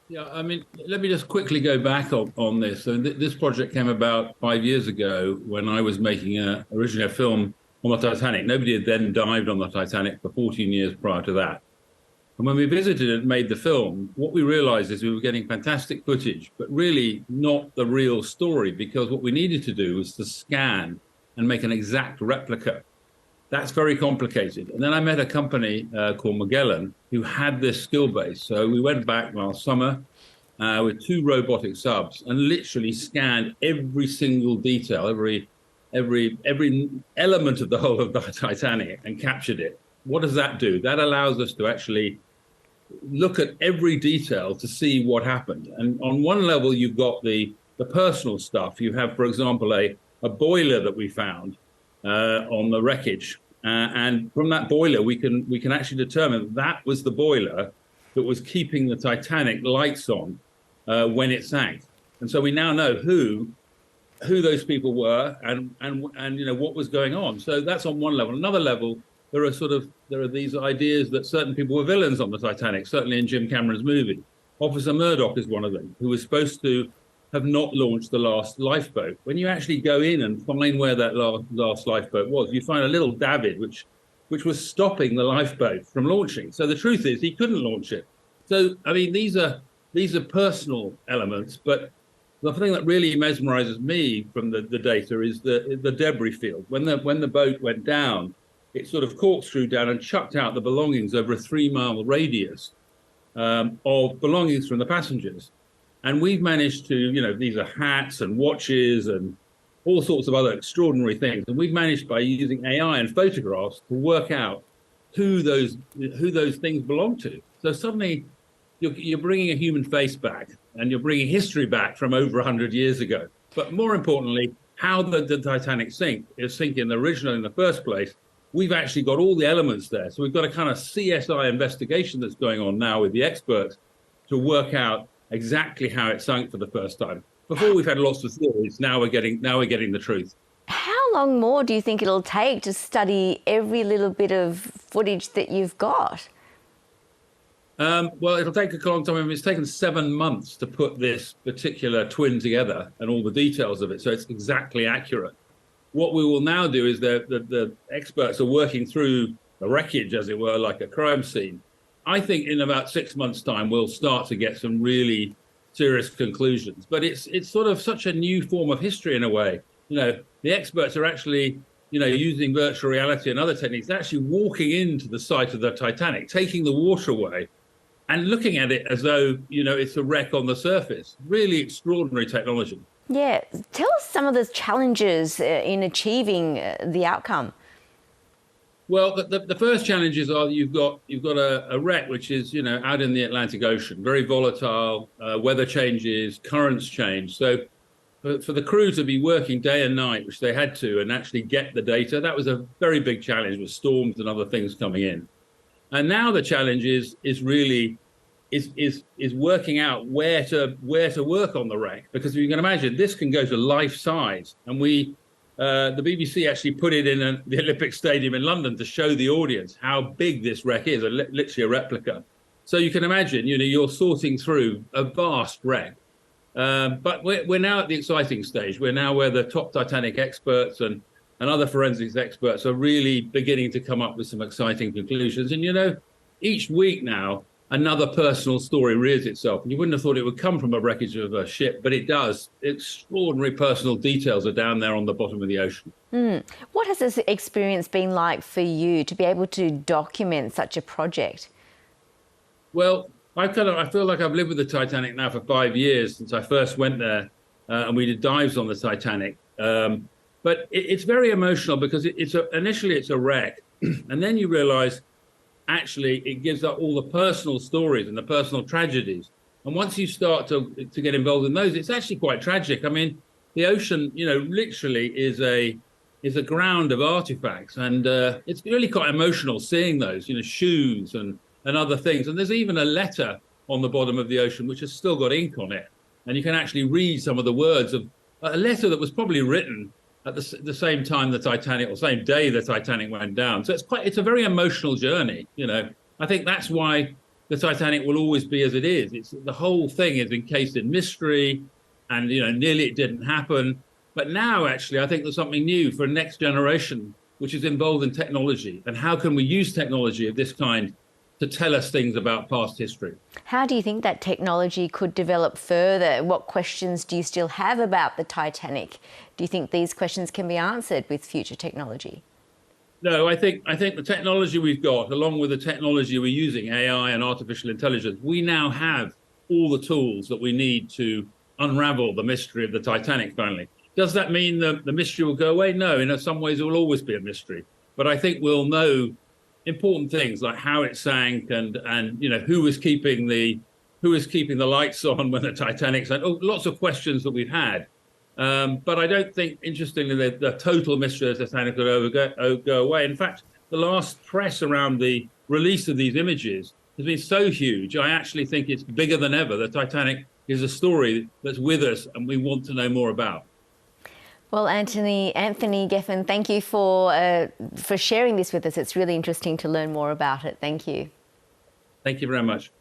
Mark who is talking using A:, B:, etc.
A: Yeah, I mean, let me just quickly go back on this. So this project came about 5 years ago when I was making originally a film on the Titanic. Nobody had then dived on the Titanic for 14 years prior to that. And when we visited and made the film, what we realized is we were getting fantastic footage, but really not the real story, because what we needed to do was to scan and make an exact replica. That's very complicated. And then I met a company called Magellan who had this skill base. So we went back last summer with two robotic subs and literally scanned every single detail, every element of the whole of the Titanic and captured it. What does that do? That allows us to actually look at every detail to see what happened. And on one level, you've got the personal stuff. You have, for example, a boiler that we found on the wreckage. And from that boiler, we can actually determine that was the boiler that was keeping the Titanic lights on when it sank. And so we now know who those people were and what was going on. So that's on one level. Another level, there are these ideas that certain people were villains on the Titanic, certainly in Jim Cameron's movie. Officer Murdoch is one of them, who was supposed to have not launched the last lifeboat. When you actually go in and find where that last lifeboat was, you find a little davit which was stopping the lifeboat from launching. So the truth is he couldn't launch it. So I mean these are personal elements, but the thing that really mesmerizes me from the data is the debris field. When the boat went down, it sort of corkscrewed down and chucked out the belongings over a 3-mile radius of belongings from the passengers. And we've managed to, these are hats and watches and all sorts of other extraordinary things. And we've managed by using AI and photographs to work out who those things belong to. So suddenly you're bringing a human face back and you're bringing history back from over 100 years ago. But more importantly, how the Titanic is sinking originally in the first place. We've actually got all the elements there. So we've got a kind of CSI investigation that's going on now with the experts to work out exactly how it sank for the first time. Before we've had lots of theories, now we're getting the truth.
B: How long more do you think it'll take to study every little bit of footage that you've got?
A: Well, it'll take a long time. I mean, it's taken 7 months to put this particular twin together and all the details of it, so it's exactly accurate. What we will now do is the experts are working through the wreckage, as it were, like a crime scene. I think in about 6 months' time, we'll start to get some really serious conclusions. But it's sort of such a new form of history in a way. The experts are actually, using virtual reality and other techniques, they're actually walking into the site of the Titanic, taking the water away and looking at it as though, it's a wreck on the surface. Really extraordinary technology.
B: Yeah. Tell us some of the challenges in achieving the outcome.
A: Well, the first challenges are you've got a wreck which is out in the Atlantic Ocean, very volatile, weather changes, currents change. So for the crew to be working day and night, which they had to, and actually get the data, that was a very big challenge with storms and other things coming in. And now the challenge is really working out where to work on the wreck, because you can imagine this can go to life size, and the BBC actually put it in the Olympic Stadium in London to show the audience how big this wreck is, literally a replica. So you can imagine, you're sorting through a vast wreck. But we're now at the exciting stage. We're now where the top Titanic experts and other forensics experts are really beginning to come up with some exciting conclusions. And, each week now, another personal story rears itself. And you wouldn't have thought it would come from a wreckage of a ship, but it does. Extraordinary personal details are down there on the bottom of the ocean.
B: What has this experience been like for you to be able to document such a project?
A: Well, I feel like I've lived with the Titanic now for 5 years since I first went there, and we did dives on the Titanic. But it's very emotional because initially it's a wreck, and then you realize actually it gives up all the personal stories and the personal tragedies. And once you start to get involved in those, it's actually quite tragic. I mean, the ocean, literally is a ground of artifacts, and it's really quite emotional seeing those, shoes and other things. And there's even a letter on the bottom of the ocean which has still got ink on it, and you can actually read some of the words of a letter that was probably written at the same time the Titanic, or same day the Titanic went down. So it's a very emotional journey. I think that's why the Titanic will always be as it is. It's the whole thing is encased in mystery, and nearly it didn't happen. But now, actually, I think there's something new for a next generation, which is involved in technology. And how can we use technology of this kind to tell us things about past history?
B: How do you think that technology could develop further? What questions do you still have about the Titanic? Do you think these questions can be answered with future technology?
A: No, I think the technology we've got, along with the technology we're using, AI and artificial intelligence, we now have all the tools that we need to unravel the mystery of the Titanic finally. Does that mean that the mystery will go away? No, in some ways it will always be a mystery. But I think we'll know important things like how it sank and who was keeping the lights on when the Titanic sank. Oh, lots of questions that we've had. But I don't think, interestingly, the total mystery of the Titanic will ever go away. In fact, the last press around the release of these images has been so huge, I actually think it's bigger than ever. The Titanic is a story that's with us and we want to know more about.
B: Well, Anthony Geffen, thank you for sharing this with us. It's really interesting to learn more about it. Thank you.
A: Thank you very much.